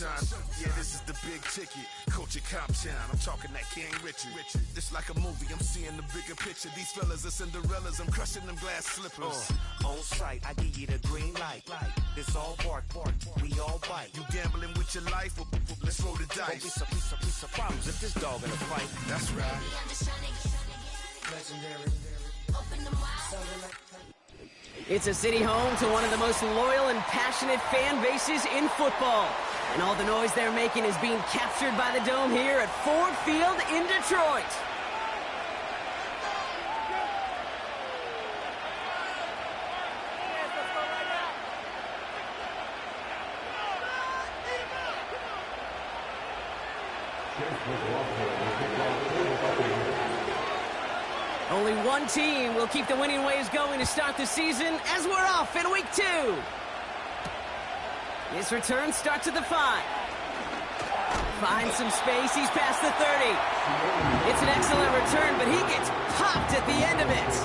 son. Yeah, this is the big ticket. Coach at Comptown. I'm talking that King Richard. This like a movie. I'm seeing the bigger picture. These fellas are Cinderellas. I'm crushing them glass slippers. On sight, I give you the green light. This all bark, we all bite. You gambling with your life? Well, let's roll the dice. Don't be some problems if this dog in a fight. That's right. Legendary. It's a city home to one of the most loyal and passionate fan bases in football. And all the noise they're making is being captured by the Dome here at Ford Field in Detroit. Only one team will keep the winning waves going to start the season as we're off in week 2. His return starts at the 5. Finds some space, he's past the 30. It's an excellent return, but he gets popped at the end of it.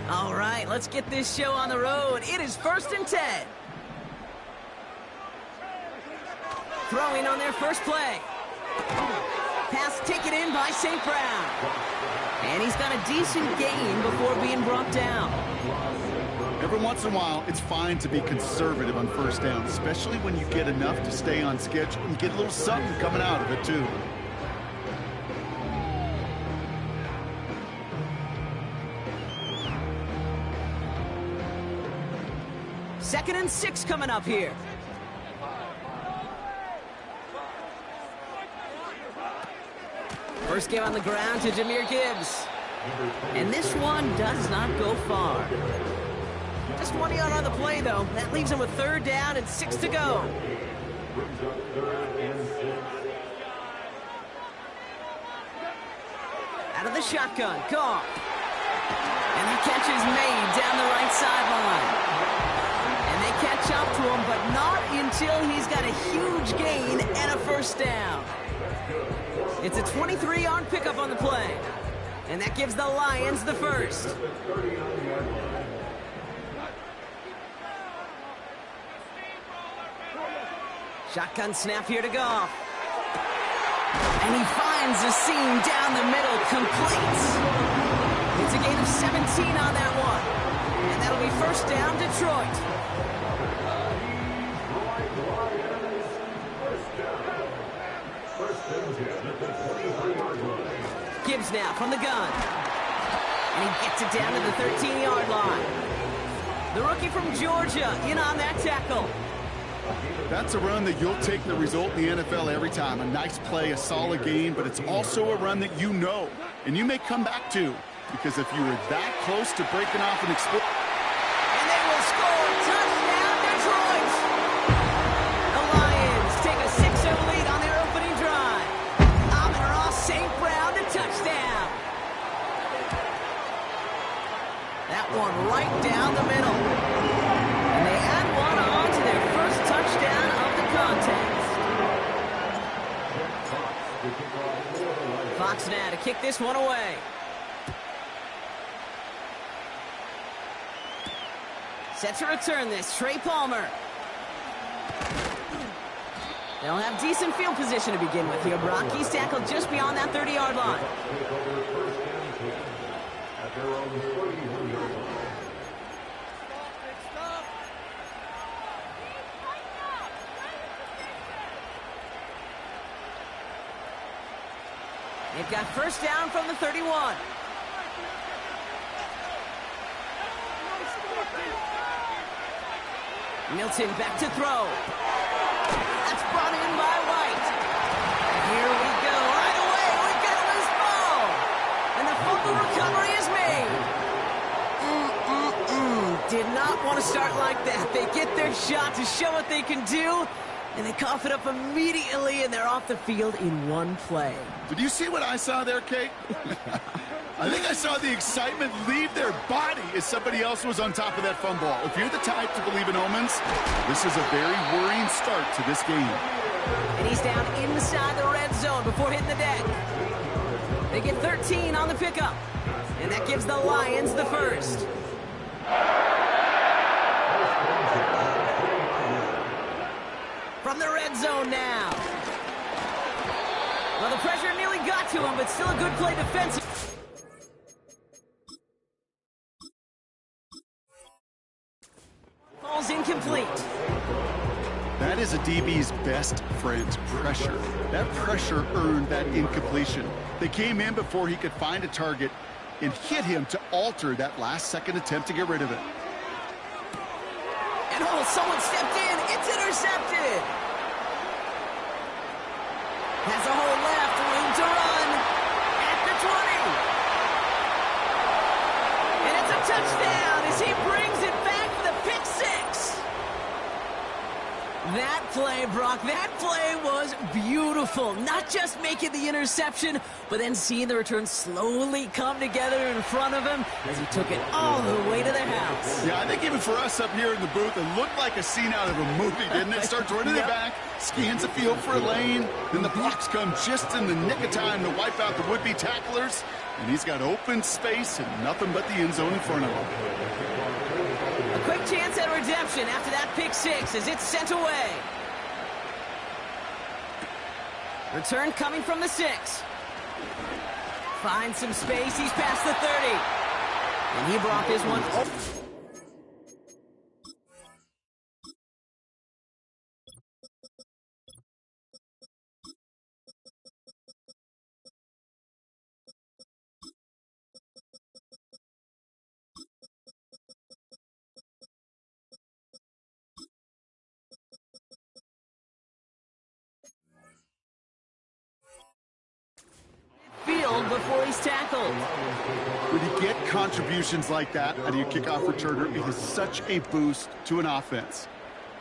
All right, let's get this show on the road. It is 1st and 10. Throwing on their first play. Pass taken in by St. Brown. And he's got a decent gain before being brought down. Every once in a while, it's fine to be conservative on first down, especially when you get enough to stay on schedule and get a little something coming out of it, too. Second and 6 coming up here. First game on the ground to Jahmyr Gibbs. And this one does not go far. Just 1 yard on the play, though. That leaves him with 3rd down and 6 to go. Out of the shotgun, Goff. And the catch is made down the right sideline. And they catch up to him, but not until he's got a huge gain and a first down. It's a 23-yard pickup on the play. And that gives the Lions the first. Shotgun snap here to Goff. And he finds a seam down the middle, complete. It's a gain of 17 on that one. And that'll be first down, Detroit. Gibbs now from the gun. And he gets it down to the 13-yard line. The rookie from Georgia in on that tackle. That's a run that you'll take the result in the NFL every time. A nice play, a solid game, but it's also a run that you know, and you may come back to, because if you were that close to breaking off an explosion. And they will score. Touchdown, Detroit. The Lions take a 6-0 lead on their opening drive. Amon-Ra St. Brown to touchdown. That one right down the middle. And they add one on to their first touchdown of the contest. Fox now to kick this one away. Set to return this, Trey Palmer. They'll have decent field position to begin with here. Brock, he's tackled just beyond that 30-yard line. They've got first down from the 31. Milton back to throw. That's brought in by White. Here we go. Right away, we've got a loose ball. And the fumble recovery is made. Did not want to start like that. They get their shot to show what they can do, and they cough it up immediately, and they're off the field in one play. Did you see what I saw there, Kate? I think I saw the excitement leave their body as somebody else was on top of that fumble. If you're the type to believe in omens, this is a very worrying start to this game. And he's down inside the red zone before hitting the deck. They get 13 on the pickup. And that gives the Lions the first. From the red zone now. Well, the pressure nearly got to him, but still a good play defensive. Ball's incomplete. That is a DB's best friend, pressure. That pressure earned that incompletion. They came in before he could find a target and hit him to alter that last-second attempt to get rid of it. And oh, someone stepped in. It's intercepted. Has a hole left, room to run at the 20. And it's a touchdown as he brings it back for the pick six. That play, Brock, that play was beautiful. Not just making the interception, but then seeing the return slowly come together in front of him as he took it all the way to the house. Yeah, I think even for us up here in the booth, it looked like a scene out of a movie, didn't it? Starts running it back, scans the field for a lane, then the blocks come just in the nick of time to wipe out the would-be tacklers, and he's got open space and nothing but the end zone in front of him. A quick chance at redemption after that pick six as it's sent away. Return coming from the 6. Finds some space. He's past the 30. And he brought this one over. Field before he's tackled. When you get contributions like that out of your kickoff returner, it is such a boost to an offense.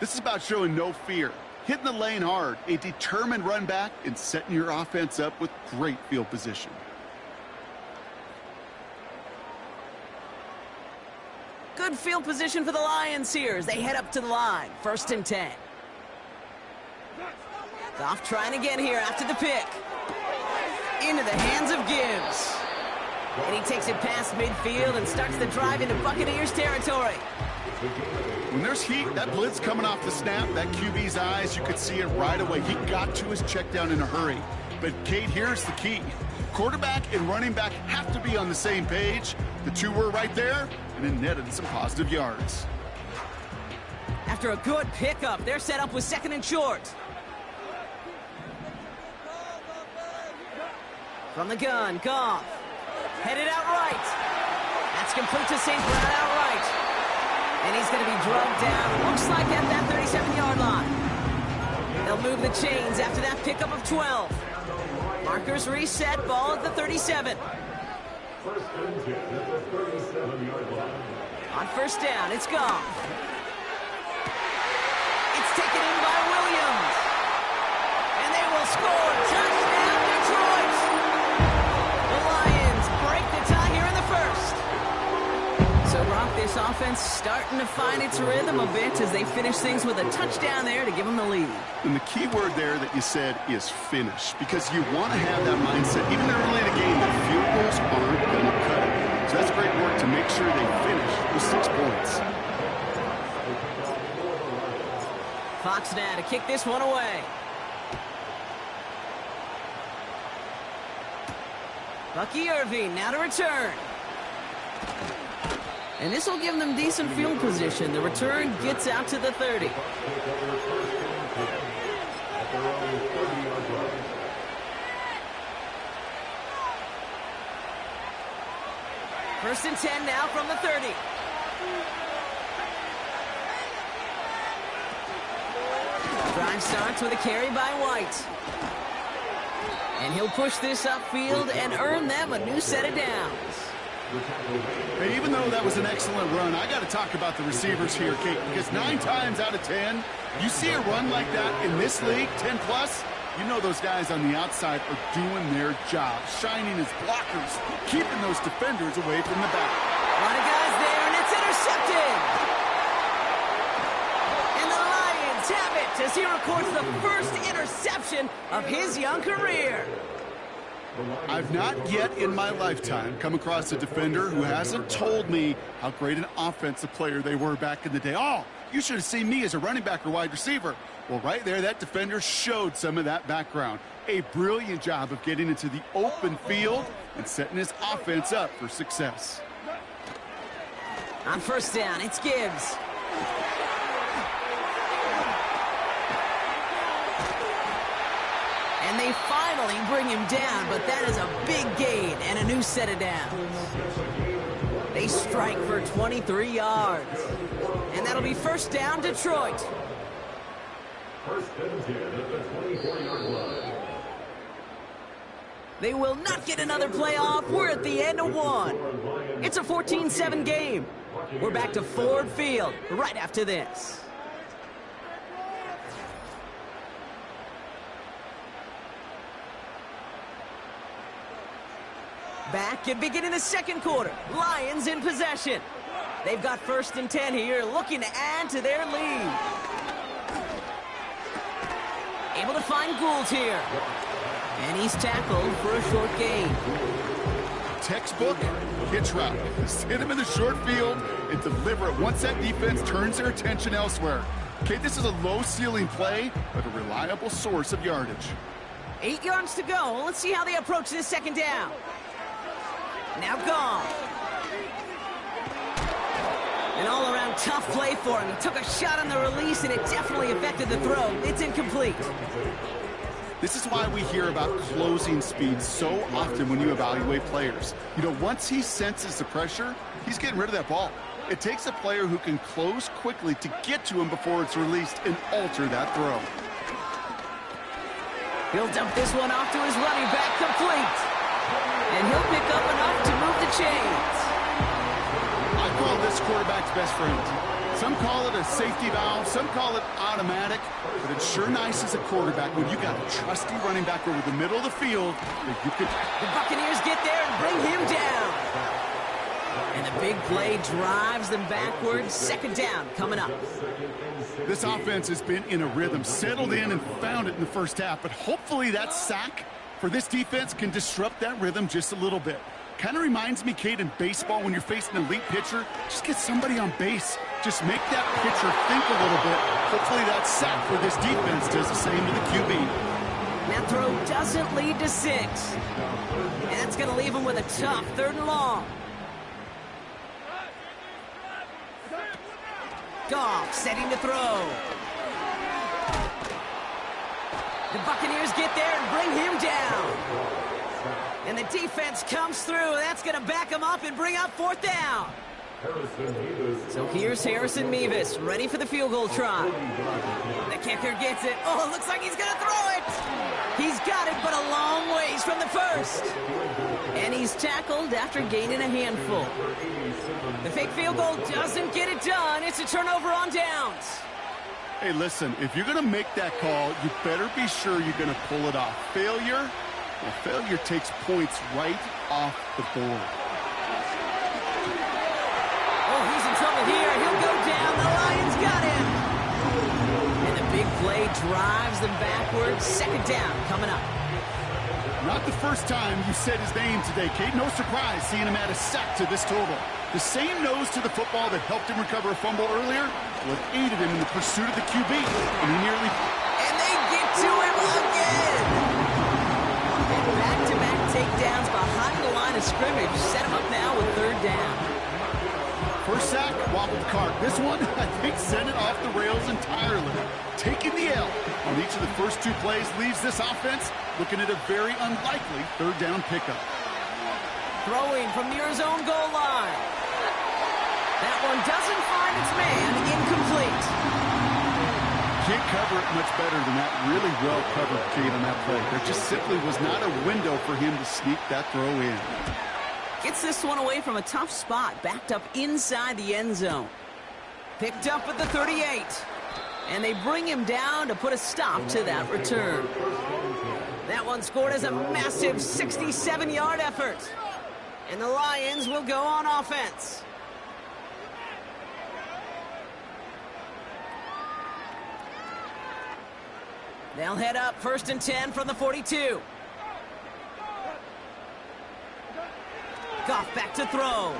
This is about showing no fear, hitting the lane hard, a determined run back, and setting your offense up with great field position. Good field position for the Lions here as they head up to the line. 1st and 10. Goff trying again here after the pick. Into the hands of Gibbs. And he takes it past midfield and starts the drive into Buccaneers territory. When there's heat, that blitz coming off the snap, that QB's eyes, you could see it right away. He got to his check down in a hurry. But, Kate, here's the key. Quarterback and running back have to be on the same page. The two were right there, and it netted some positive yards. After a good pickup, they're set up with 2nd and short. From the gun, Goff. Headed out right. That's complete to St. Brown out right. And he's going to be drugged down. Looks like at that 37-yard line. They'll move the chains after that pickup of 12. Markers reset, ball at the 37. On 1st down, it's Goff. It's taken in by Williams. And they will score. Touchdown, Detroit. The Lions break the tie here in the 1st. So, Brock, this offense starting to find its rhythm a bit as they finish things with a touchdown there to give them the lead. And the key word there that you said is finish, because you want to have that mindset, even early in the game, that field goals aren't going to cut it. So that's great work to make sure they finish with 6 points. Fox now to kick this one away. Bucky Irving now to return. And this will give them decent field position. The return gets out to the 30. First and 10 now from the 30. Drive starts with a carry by White. And he'll push this upfield and earn them a new set of downs. Hey, even though that was an excellent run, I got to talk about the receivers here, Kate, because 9 times out of 10, you see a run like that in this league, 10 plus, You know those guys on the outside are doing their job, shining as blockers, keeping those defenders away from the back. A lot of guys there, and it's intercepted. And the Lions have it as he records the first interception of his young career. I've not yet in my lifetime come across a defender who hasn't told me how great an offensive player they were back in the day. Oh, you should have seen me as a running back or wide receiver. Well, right there, that defender showed some of that background. A brilliant job of getting into the open field and setting his offense up for success. On first down, it's Gibbs. And they finally bring him down, but that is a big gain and a new set of downs. They strike for 23 yards. And that'll be first down, Detroit. First and 10 at the 24-yard line. They will not get another play off. We're at the end of one. It's a 14-7 game. We're back to Ford Field right after this. Back at beginning the second quarter. Lions in possession. They've got first and 10 here, looking to add to their lead. Able to find Gould here. And he's tackled for a short gain. Textbook hitch route. Just hit him in the short field and deliver it once that defense turns their attention elsewhere. Okay, this is a low-ceiling play, but a reliable source of yardage. 8 yards to go. Let's see how they approach this second down. Now gone. An all-around tough play for him. He took a shot on the release, and it definitely affected the throw. It's incomplete. This is why we hear about closing speed so often when you evaluate players. You know, once he senses the pressure, he's getting rid of that ball. It takes a player who can close quickly to get to him before it's released and alter that throw. He'll dump this one off to his running back, complete. And he'll pick up enough to move the chains. I call this quarterback's best friend. Some call it a safety valve, some call it automatic, but it's sure nice as a quarterback when you got a trusty running back over the middle of the field that you could... The Buccaneers get there and bring him down. And the big play drives them backwards. Second down coming up. This offense has been in a rhythm, settled in and found it in the first half, but hopefully that sack for this defense can disrupt that rhythm just a little bit. Kind of reminds me, Kate, in baseball when you're facing an elite pitcher, just get somebody on base. Just make that pitcher think a little bit. Hopefully that sack for this defense does the same to the QB. That throw doesn't lead to 6. And that's going to leave him with a tough third and long. Goff setting to throw. The Buccaneers get there and bring him down. And the defense comes through. That's going to back him up and bring up fourth down. So here's Harrison Mevis, ready for the field goal try. The kicker gets it. Oh, it looks like he's going to throw it. He's got it, but a long ways from the first. And he's tackled after gaining a handful. The fake field goal doesn't get it done. It's a turnover on downs. Hey, listen, if you're going to make that call, you better be sure you're going to pull it off. Failure takes points right off the board. Oh, he's in trouble here. He'll go down. The Lions got him. And the big play drives them backwards. Second down coming up. Not the first time you said his name today, Kate. No surprise seeing him add a sack to this total. The same nose to the football that helped him recover a fumble earlier what aided him in the pursuit of the QB. And he nearly... And they get to him again. And back-to-back takedowns behind the line of scrimmage. Set him up now with third down. First sack, wobbled the cart. This one, I think, sent it off the rails entirely. Taking the L on each of the first two plays leaves this offense looking at a very unlikely third down pickup. Throwing from near his own goal line. That one doesn't find its man. Incomplete. Can't cover it much better than that. Really well covered, Kate, on that play. There just simply was not a window for him to sneak that throw in. Gets this one away from a tough spot. Backed up inside the end zone. Picked up at the 38. And they bring him down to put a stop to that return. That one scored as a massive 67-yard effort. And the Lions will go on offense. They'll head up 1st and 10 from the 42. Goff back to throw.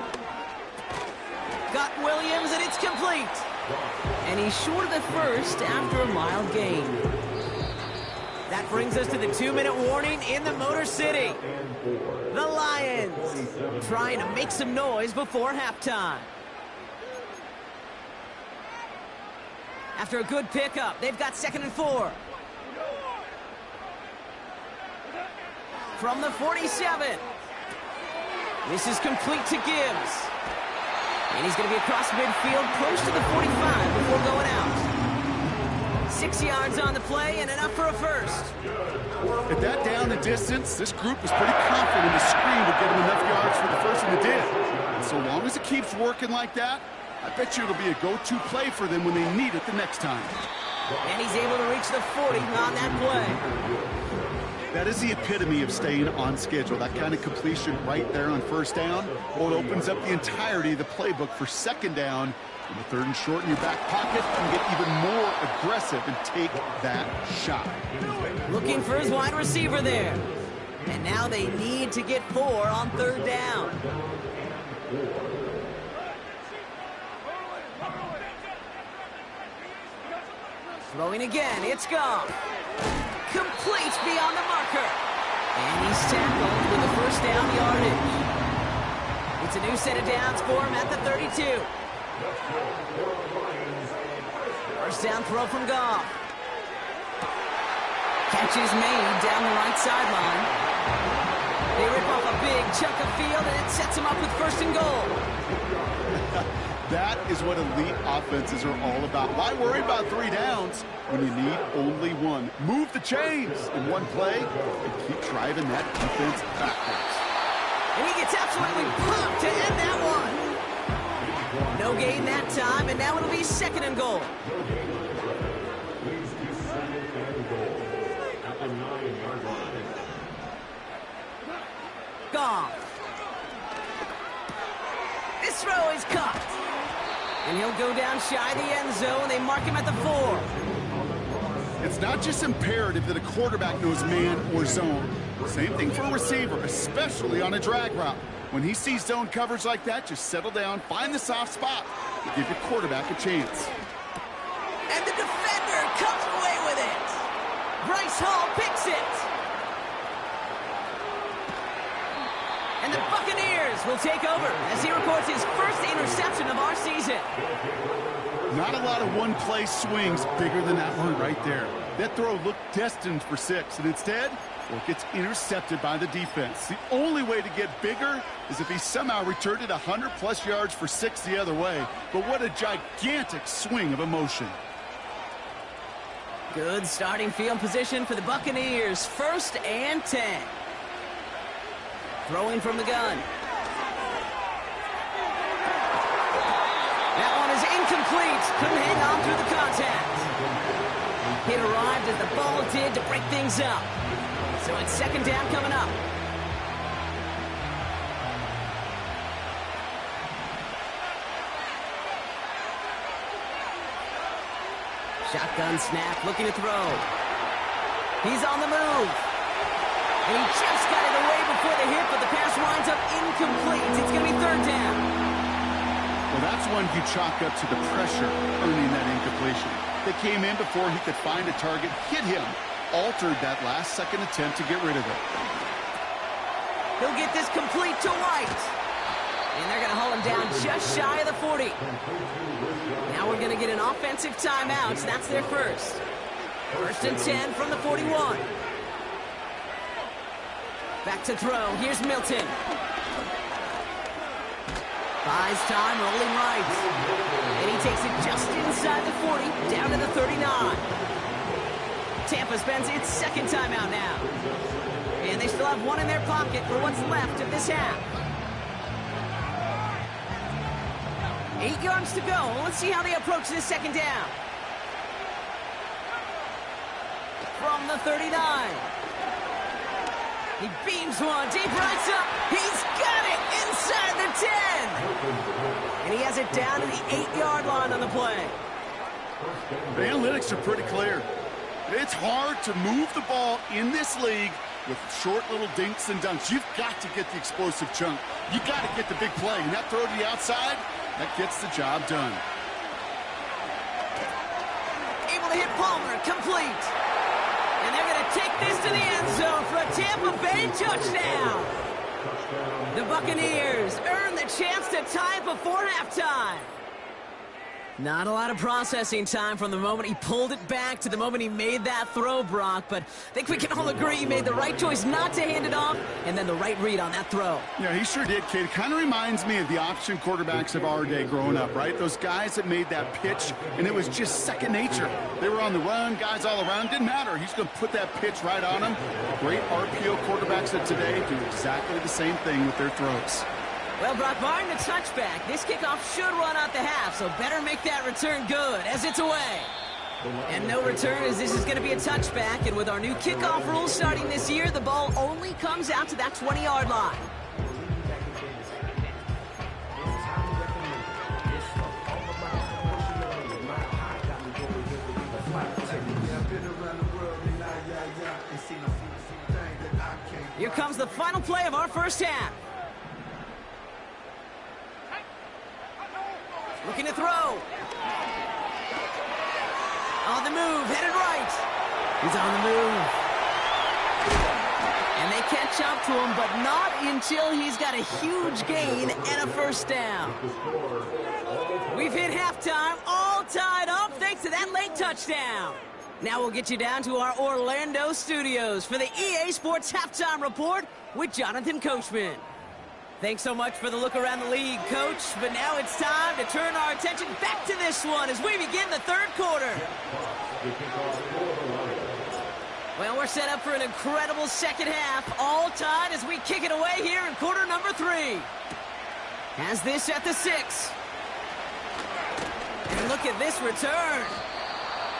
Got Williams, and it's complete. And he's short of the first after a mild gain. That brings us to the 2-minute warning in the Motor City. The Lions trying to make some noise before halftime. After a good pickup, they've got 2nd and 4. From the 47. This is complete to Gibbs. And he's going to be across midfield, close to the 45 before going out. 6 yards on the play and enough for a first. At that down and distance, this group was pretty confident the screen would get him enough yards for the first, and it did. And so long as it keeps working like that, I bet you it'll be a go-to play for them when they need it the next time. And he's able to reach the 40 on that play. That is the epitome of staying on schedule. That kind of completion right there on 1st down. Well, it opens up the entirety of the playbook for 2nd down. And the 3rd and short in your back pocket and get even more aggressive and take that shot. Looking for his wide receiver there. And now they need to get 4 on 3rd down. Throwing again, it's Goff. Complete beyond the marker. And he's tackled with the 1st down yardage. It's a new set of downs for him at the 32. 1st down throw from Goff. Catch is made down the right sideline. They rip off a big chunk of field, and it sets him up with 1st and goal. That is what elite offenses are all about. Why worry about 3 downs when you need only 1? Move the chains in one play and keep driving that defense backwards. And he gets absolutely pumped to end that one. No gain that time, and now it'll be 2nd and goal. Goff. This throw is caught. And he'll go down shy of the end zone. They mark him at the 4. It's not just imperative that a quarterback knows man or zone. Same thing for a receiver, especially on a drag route. When he sees zone coverage like that, just settle down, find the soft spot, and give your quarterback a chance. And the defender comes away with it. Bryce Hall picks it. And the Buccaneers will take over as he records his 1st interception of our season. Not a lot of one-play swings bigger than that one right there. That throw looked destined for 6, and instead, well, it gets intercepted by the defense. The only way to get bigger is if he somehow returned it 100-plus yards for 6 the other way. But what a gigantic swing of emotion. Good starting field position for the Buccaneers. 1st and 10. Throwing from the gun. That one is incomplete. Couldn't hang on through the contact. It arrived as the ball did to break things up. So it's 2nd down coming up. Shotgun snap, looking to throw. He's on the move. And he just got it away before the hit, but the pass winds up incomplete. It's going to be 3rd down. Well, that's one you chalk up to the pressure earning that incompletion. They came in before he could find a target, hit him, altered that last-second attempt to get rid of it. He'll get this complete to White. And they're going to haul him down just shy of the 40. Now we're going to get an offensive timeout. That's their 1st. 1st and 10 from the 41. Back to throw. Here's Milton. Buys time, rolling right. And he takes it just inside the 40, down to the 39. Tampa spends its 2nd timeout now. And they still have 1 in their pocket for what's left of this half. 8 yards to go. Let's see how they approach this 2nd down. from the 39. He beams one, deep right up. He's got it inside the 10. And he has it down to the 8-yard line on the play. The analytics are pretty clear. It's hard to move the ball in this league with short little dinks and dunks. You've got to get the explosive chunk. You got to get the big play. And that throw to the outside, that gets the job done. Able to hit Palmer, complete. And they're going to take this to the end zone for a Tampa Bay touchdown. The Buccaneers earn the chance to tie before halftime. Not a lot of processing time from the moment he pulled it back to the moment he made that throw, Brock. But I think we can all agree he made the right choice not to hand it off, and then the right read on that throw. Yeah, he sure did, kid. It kind of reminds me of the option quarterbacks of our day growing up, right? Those guys that made that pitch, and it was just second nature. They were on the run, guys all around. Didn't matter. He's going to put that pitch right on him. Great RPO quarterbacks of today do exactly the same thing with their throws. Well, Brock, barring the touchback, this kickoff should run out the half, so better make that return good as it's away. And no return as this is going to be a touchback, and with our new kickoff rules starting this year, the ball only comes out to that 20-yard line. Here comes the final play of our first half. Looking to throw. On the move, headed right. He's on the move. And they catch up to him, but not until he's got a huge gain and a first down. We've hit halftime, all tied up thanks to that late touchdown. Now we'll get you down to our Orlando studios for the EA Sports Halftime Report with Jonathan Coachman. Thanks so much for the look around the league, Coach. But now it's time to turn our attention back to this one as we begin the third quarter. Well, we're set up for an incredible second half, all tied as we kick it away here in quarter number 3. Has this at the 6. And look at this return.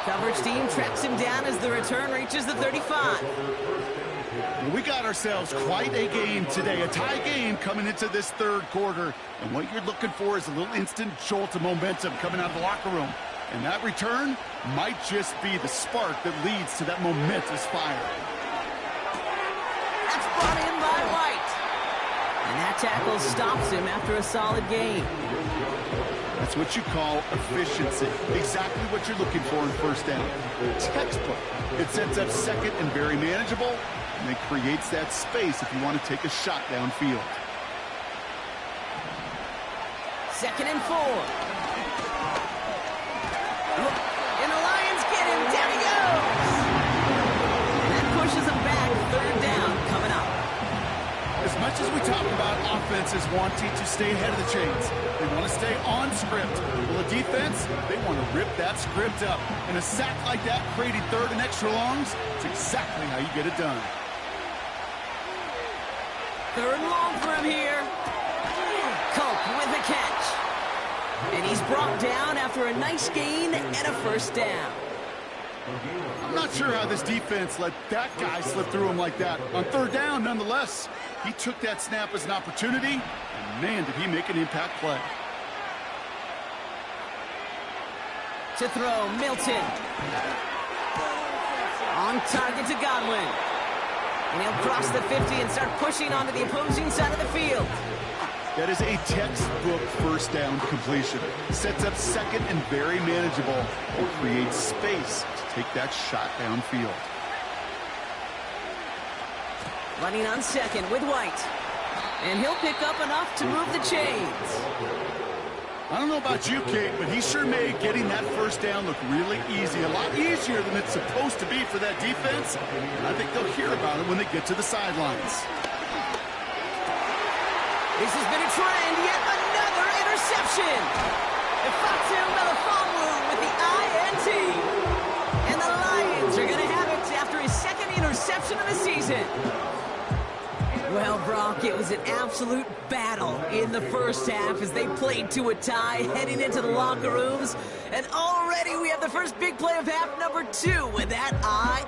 Coverage team tracks him down as the return reaches the 35. We got ourselves quite a game today, a tie game coming into this third quarter. And what you're looking for is a little instant jolt of momentum coming out of the locker room. And that return might just be the spark that leads to that momentous fire. That's brought in by White. And that tackle stops him after a solid gain. That's what you call efficiency. Exactly what you're looking for in first down. Textbook. It sets up second and very manageable. And it creates that space if you want to take a shot downfield. 2nd and 4. And the Lions get him. Down he goes. And that pushes him back. Third down coming up. As much as we talk about offenses wanting to stay ahead of the chains, they want to stay on script. Well, the defense, they want to rip that script up. And a sack like that, creating third and extra longs, it's exactly how you get it done. 3rd and long for him here. Culp with the catch. And he's brought down after a nice gain and a first down. I'm not sure how this defense let that guy slip through him like that. On third down, nonetheless, he took that snap as an opportunity, and man, did he make an impact play. To throw, Milton. On target to Godwin. And he'll cross the 50 and start pushing onto the opposing side of the field. That is a textbook first down completion. Sets up second and very manageable and creates space to take that shot downfield. Running on second with White. And he'll pick up enough to move the chains. I don't know about you, Kate, but he sure made getting that first down look really easy. A lot easier than it's supposed to be for that defense. And I think they'll hear about it when they get to the sidelines. This has been a trend, yet another interception. Ifatu Melifonwu with the INT. And the Lions are going to have it after his 2nd interception of the season. Well, Brock, it was an absolute battle in the first half as they played to a tie, heading into the locker rooms. And already we have the first big play of half number 2 with that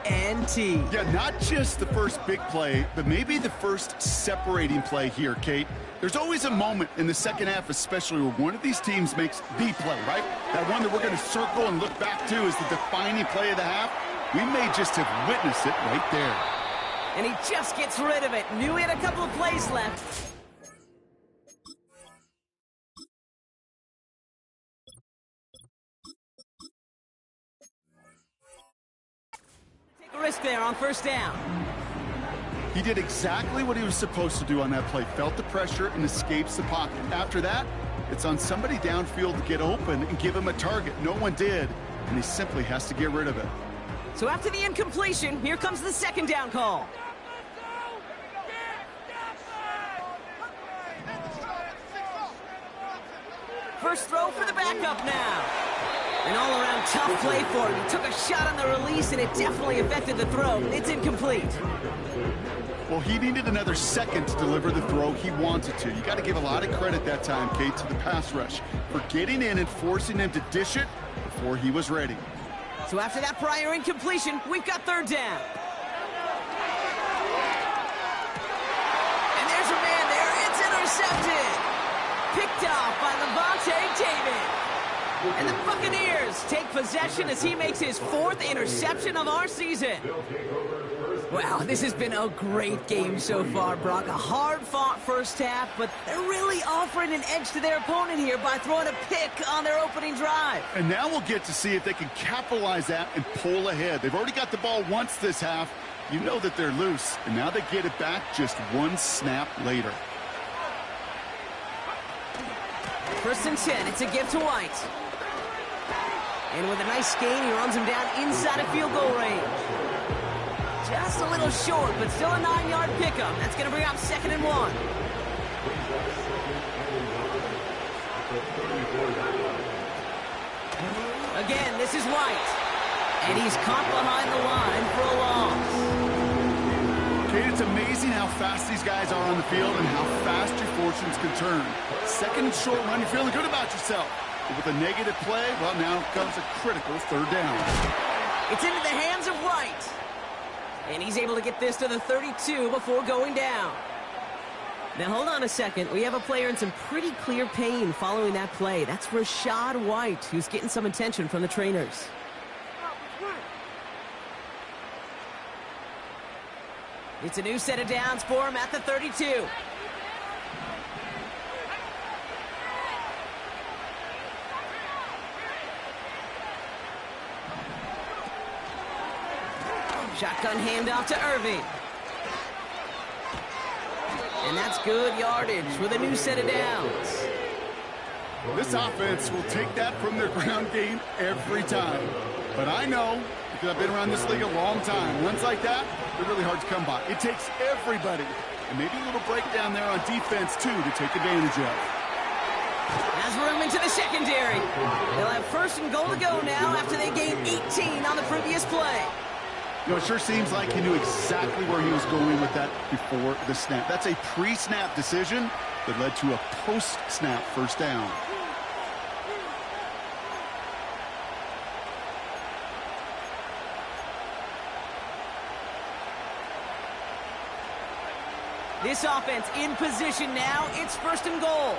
INT. Yeah, not just the first big play, but maybe the first separating play here, Kate. There's always a moment in the second half, especially where one of these teams makes the play, right? That one that we're going to circle and look back to as the defining play of the half. We may just have witnessed it right there. And he just gets rid of it. Knew he had a couple of plays left. Take a risk there on first down. He did exactly what he was supposed to do on that play. Felt the pressure and escapes the pocket. After that, it's on somebody downfield to get open and give him a target. No one did, and he simply has to get rid of it. So after the incompletion, here comes the second down call. First throw for the backup now. An all-around tough play for him. He took a shot on the release, and it definitely affected the throw. It's incomplete. Well, he needed another second to deliver the throw he wanted to. You got to give a lot of credit that time, Kate, to the pass rush for getting in and forcing him to dish it before he was ready. So after that prior incompletion, we've got third down. And there's a man there. It's intercepted. Picked off by Levante David. And the Buccaneers take possession as he makes his 4th interception of our season. Wow, this has been a great game so far, Brock. A hard-fought first half, but they're really offering an edge to their opponent here by throwing a pick on their opening drive. And now we'll get to see if they can capitalize that and pull ahead. They've already got the ball once this half. You know that they're loose, and now they get it back just one snap later. First and 10, it's a give to White. And with a nice gain, he runs him down inside of field goal range. Just a little short, but still a 9-yard pickup. That's going to bring up 2nd and 1. Again, this is White. And he's caught behind the line for a loss. Kate, it's amazing how fast these guys are on the field and how fast your fortunes can turn. Second and short run, you're feeling good about yourself. But with a negative play, well, now comes a critical third down. It's into the hands of White. And he's able to get this to the 32 before going down. Now, hold on a second. We have a player in some pretty clear pain following that play. That's Rachaad White, who's getting some attention from the trainers. It's a new set of downs for him at the 32. Shotgun handoff to Irving. And that's good yardage with a new set of downs. This offense will take that from their ground game every time. But I know, because I've been around this league a long time, runs like that, they're really hard to come by. It takes everybody, and maybe a little breakdown there on defense, too, to take advantage of. Has room into the secondary. They'll have 1st and goal to go now after they gained 18 on the previous play. You know, it sure seems like he knew exactly where he was going with that before the snap. That's a pre-snap decision that led to a post-snap first down. This offense in position now. It's 1st and goal.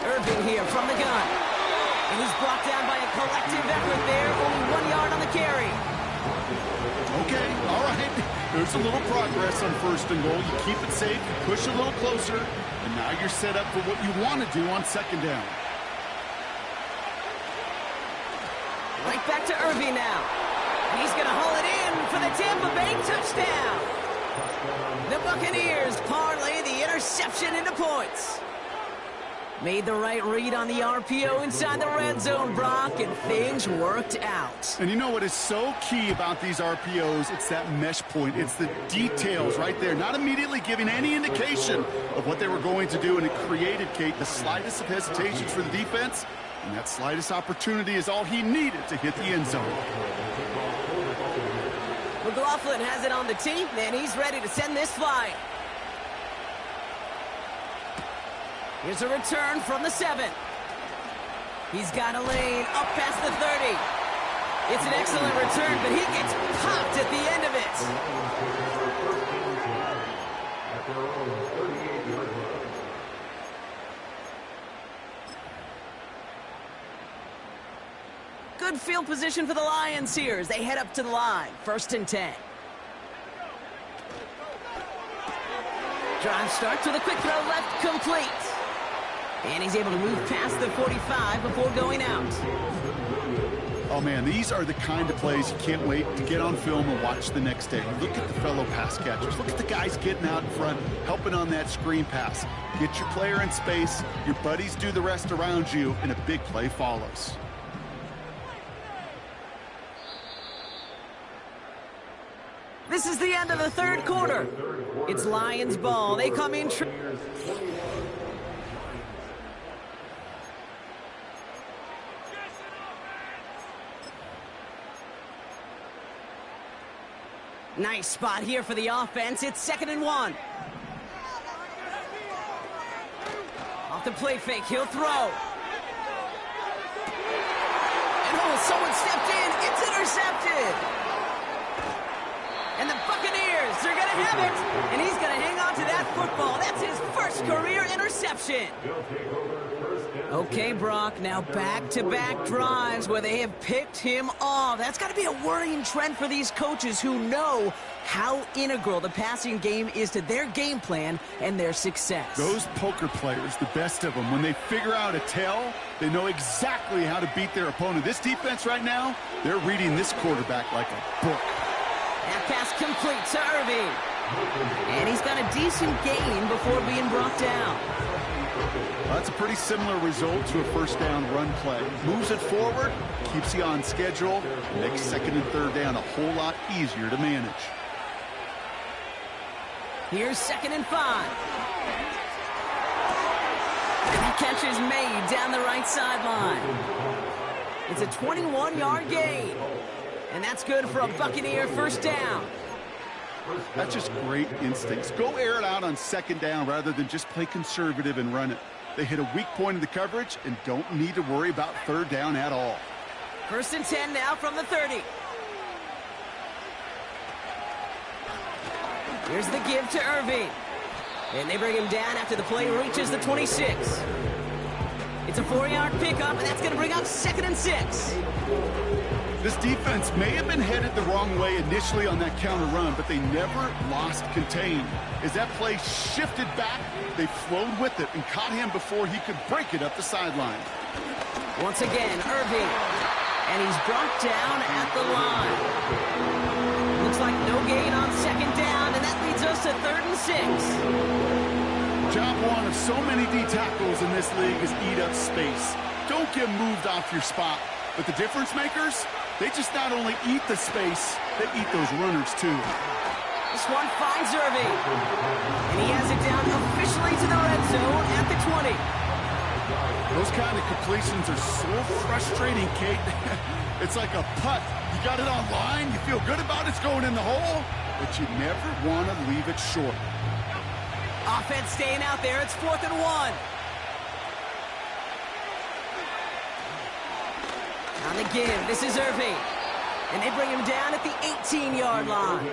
Irving here from the gun. And he's brought down by a collective effort there. Only 1 yard on the carry. Okay, all right. There's a little progress on 1st and goal. You keep it safe, you push a little closer, and now you're set up for what you want to do on 2nd down. Right back to Irving now. He's going to haul it in for the Tampa Bay touchdown. The Buccaneers parlay the interception into points. Made the right read on the RPO inside the red zone, Brock, and things worked out. And you know what is so key about these RPOs? It's that mesh point. It's the details right there. Not immediately giving any indication of what they were going to do, and it created, Kate, the slightest of hesitations for the defense. And that slightest opportunity is all he needed to hit the end zone. Well, McLaughlin has it on the tee, and he's ready to send this flying. Here's a return from the 7. He's got a lane up past the 30. It's an excellent return, but he gets popped at the end of it. Good field position for the Lions here as they head up to the line. 1st and 10. Drive starts with a quick throw left, complete. And he's able to move past the 45 before going out. Oh, man, these are the kind of plays you can't wait to get on film and watch the next day. Look at the fellow pass catchers. Look at the guys getting out in front, helping on that screen pass. Get your player in space, your buddies do the rest around you, and a big play follows. This is the end of the 3rd quarter. It's Lions ball. They come in. Nice spot here for the offense. It's 2nd and 1. Off the play fake, he'll throw. And oh, someone stepped in. It's intercepted. And the Buccaneers, they're going to have it. And he's going to hang on to that football. That's his first career interception. Okay, Brock, now back-to-back drives where they have picked him off. That's got to be a worrying trend for these coaches who know how integral the passing game is to their game plan and their success. Those poker players, the best of them, when they figure out a tell, they know exactly how to beat their opponent. This defense right now, they're reading this quarterback like a book. That pass complete to Irving. And he's got a decent gain before being brought down. Well, that's a pretty similar result to a 1st down run play. Moves it forward, keeps you on schedule, makes 2nd and 3rd down a whole lot easier to manage. Here's 2nd and 5. And the catch is made down the right sideline. It's a 21-yard gain. And that's good for a Buccaneer 1st down. That's just great instincts. Go air it out on 2nd down rather than just play conservative and run it. They hit a weak point in the coverage and don't need to worry about 3rd down at all. 1st and 10 now from the 30. Here's the give to Irving. And they bring him down after the play reaches the 26. It's a 4-yard pickup, and that's going to bring up 2nd and 6. This defense may have been headed the wrong way initially on that counter run, but they never lost contain. As that play shifted back, they flowed with it and caught him before he could break it up the sideline. Once again, Irving. And he's brought down at the line. Looks like no gain on 2nd down, and that leads us to 3rd and 6. Job one of so many D tackles in this league is eat up space. Don't get moved off your spot. But the difference makers, they just not only eat the space, they eat those runners too. This one finds Irving. And he has it down officially to the red zone at the 20. Those kind of completions are so frustrating, Kate. It's like a putt. You got it on line, you feel good about it's going in the hole, but you never want to leave it short. Offense staying out there. It's 4th and 1. On the give, this is Irving. And they bring him down at the 18-yard line.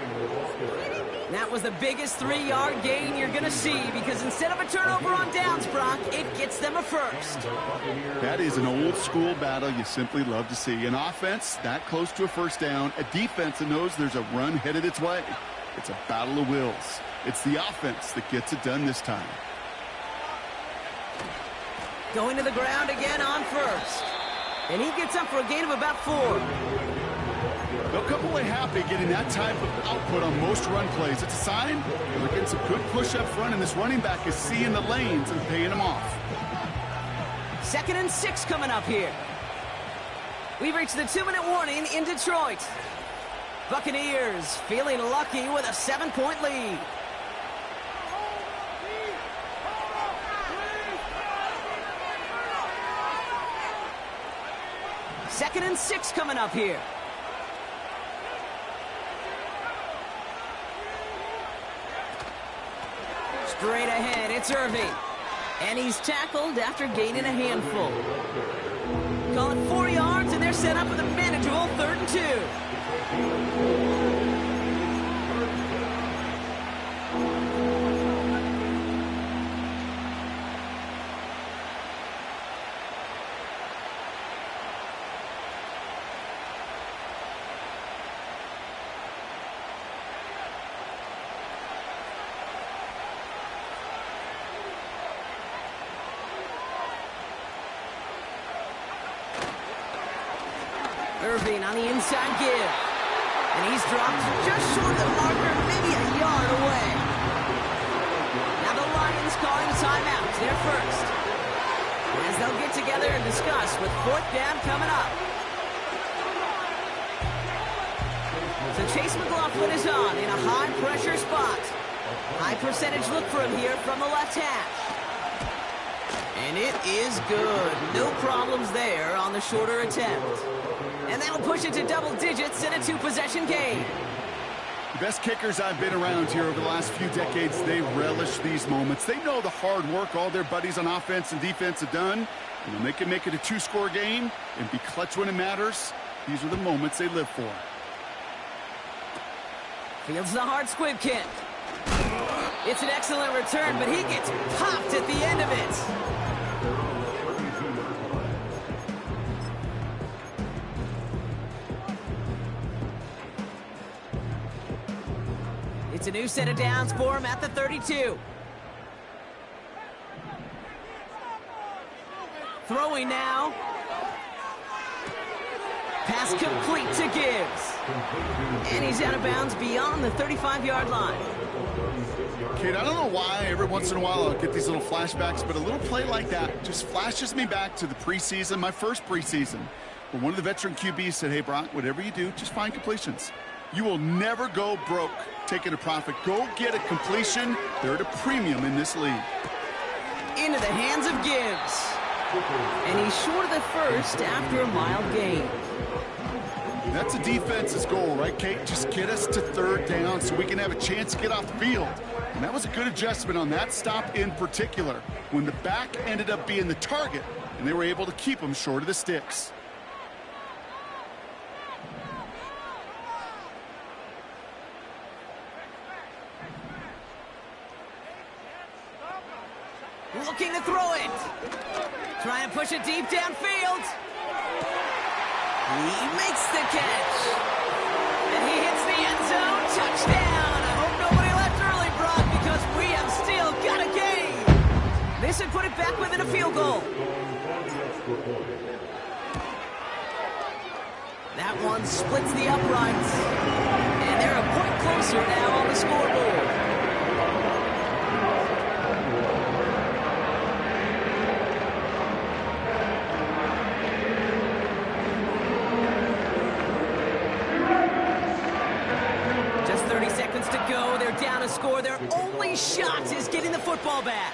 That was the biggest 3-yard gain you're going to see because instead of a turnover on downs, Brock, it gets them a 1st. That is an old-school battle you simply love to see. An offense that close to a 1st down, a defense that knows there's a run headed its way. It's a battle of wills. It's the offense that gets it done this time. Going to the ground again on 1st. And he gets up for a gain of about 4. They'll come away happy getting that type of output on most run plays. It's a sign they're getting some good push up front, and this running back is seeing the lanes and paying them off. 2nd and 6 coming up here. We've reached the 2-minute warning in Detroit. Buccaneers feeling lucky with a 7-point lead. Second and 6 coming up here. Straight ahead, it's Irving. And he's tackled after gaining a handful. Call it 4 yards, and they're set up with a manageable 3rd and 2. Irving on the inside give. And he's dropped just short of the marker, maybe a yard away. Now the Lions calling timeout, their first. As they'll get together and discuss with 4th down coming up. So Chase McLaughlin is on in a high-pressure spot. High percentage look for him here from the left hash. And it is good. No problems there on the shorter attempt. And that'll push it to double digits in a 2-possession game. The best kickers I've been around here over the last few decades, they relish these moments. They know the hard work all their buddies on offense and defense have done. And when they can make it a 2-score game and be clutch when it matters, these are the moments they live for. Fields the hard squib kick. It's an excellent return, but he gets popped at the end of it. It's a new set of downs for him at the 32. Throwing now. Pass complete to Gibbs. And he's out of bounds beyond the 35-yard line. Kid, I don't know why every once in a while I'll get these little flashbacks, but a little play like that just flashes me back to the preseason, my first preseason, where one of the veteran QBs said, hey, Brock, whatever you do, just find completions. You will never go broke taking a profit. Go get a completion. They're at a premium in this league. Into the hands of Gibbs. And he's short of the first after a mild gain. That's a defense's goal, right, Kate? Just get us to 3rd down so we can have a chance to get off the field. And that was a good adjustment on that stop in particular, when the back ended up being the target, and they were able to keep him short of the sticks. Looking to throw it. Trying to push it deep downfield. He makes the catch. And he hits the end zone. Touchdown. I hope nobody left early, Brock, because we have still got a game. This would put it back within a field goal. That one splits the uprights. And they're a point closer now on the scoreboard. To go, they're down a score. Their only shot is getting the football back.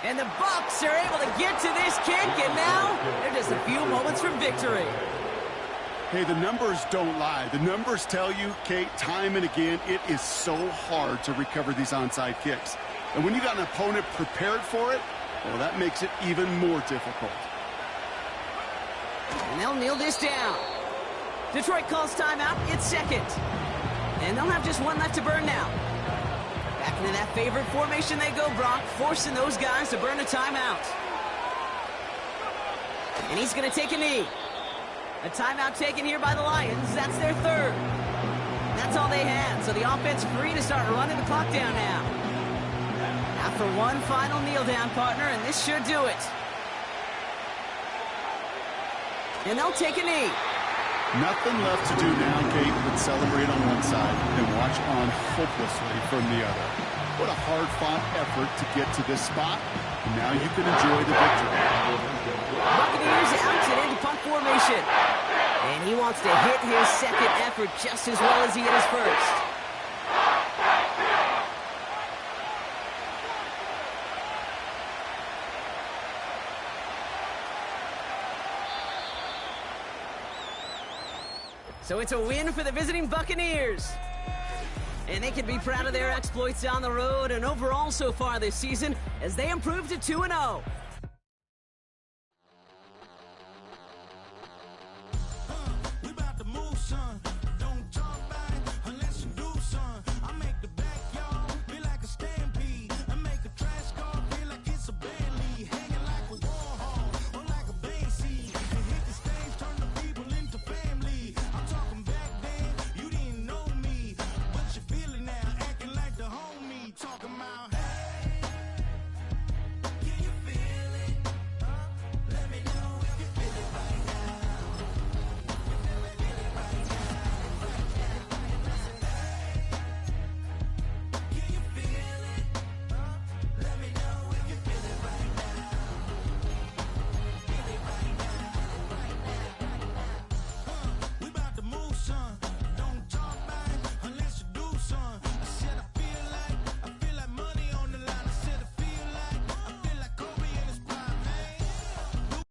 And the Bucs are able to get to this kick, and now they're just a few moments from victory. Hey, the numbers don't lie. The numbers tell you, Kate, time and again, it is so hard to recover these onside kicks. And when you got an opponent prepared for it, well, that makes it even more difficult. And they'll kneel this down. Detroit calls timeout. It's 2nd. And they'll have just one left to burn now. Back into that favorite formation they go, Brock, forcing those guys to burn a timeout. And he's going to take a knee. A timeout taken here by the Lions. That's their 3rd. That's all they had, so the offense free to start running the clock down now. After one final kneel down, partner, and this should do it. And they'll take a knee. Nothing left to do now, Kate, but celebrate on one side and watch on hopelessly from the other. What a hard-fought effort to get to this spot. And now you can enjoy the victory. Buccaneers out and into punt formation. And he wants to hit his 2nd effort just as well as he hit his 1st. So it's a win for the visiting Buccaneers. And they can be proud of their exploits on the road and overall so far this season as they improve to 2-0.